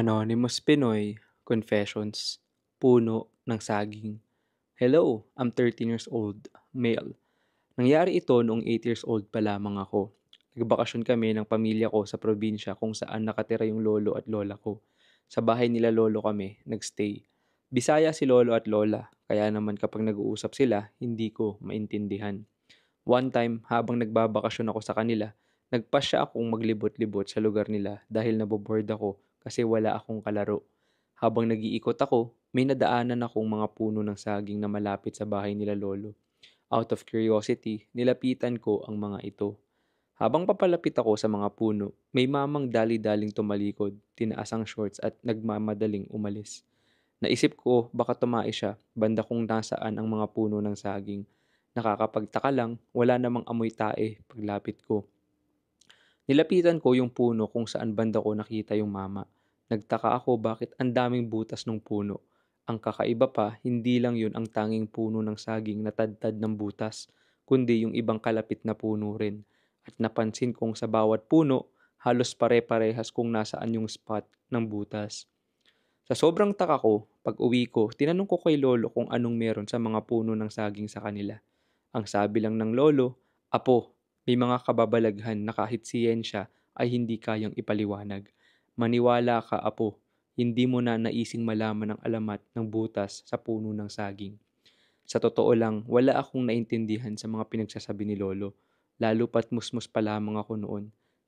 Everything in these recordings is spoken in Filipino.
Anonymous Pinoy Confessions, Puno ng Saging. Hello, I'm 13 years old, male. Nangyari ito noong 8 years old pa lamang ako. Nagbakasyon kami ng pamilya ko sa probinsya kung saan nakatira yung lolo at lola ko. Sa bahay nila lolo kami, nagstay. Bisaya si lolo at lola, kaya naman kapag nag-uusap sila, hindi ko maintindihan. One time, habang nagbabakasyon ako sa kanila, nagpasya akong maglibot-libot sa lugar nila dahil naboboard ako kasi wala akong kalaro. Habang nag-iikot ako, may nadaanan akong mga puno ng saging na malapit sa bahay nila lolo. Out of curiosity, nilapitan ko ang mga ito. Habang papalapit ako sa mga puno, may mamang dali-daling tumalikod, tinaas ang shorts at nagmamadaling umalis. Naisip ko baka tumae siya, banda kung nasaan ang mga puno ng saging. Nakakapagtaka lang, wala namang amoy tae paglapit ko. Nilapitan ko yung puno kung saan banda ko nakita yung mama. Nagtaka ako bakit ang daming butas ng puno. Ang kakaiba pa, hindi lang yun ang tanging puno ng saging na tadtad ng butas, kundi yung ibang kalapit na puno rin. At napansin kong sa bawat puno, halos pare-parehas kung nasaan yung spot ng butas. Sa sobrang taka ko, pag uwi ko, tinanong ko kay lolo kung anong meron sa mga puno ng saging sa kanila. Ang sabi lang ng lolo, "Apo, may mga kababalaghan na kahit siyensya ay hindi kayang ipaliwanag. Maniwala ka, apo, hindi mo na naising malaman ang alamat ng butas sa puno ng saging." Sa totoo lang, wala akong naintindihan sa mga pinagsasabi ni lolo, lalo pat musmus pa lamang ako noon.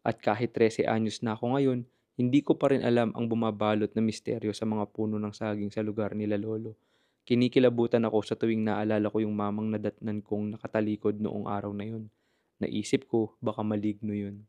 At kahit 13 anyos na ako ngayon, hindi ko pa rin alam ang bumabalot na misteryo sa mga puno ng saging sa lugar nila lolo. Kinikilabutan ako sa tuwing naalala ko yung mamang nadatnan kong nakatalikod noong araw na yun. Naisip ko baka maligno yun.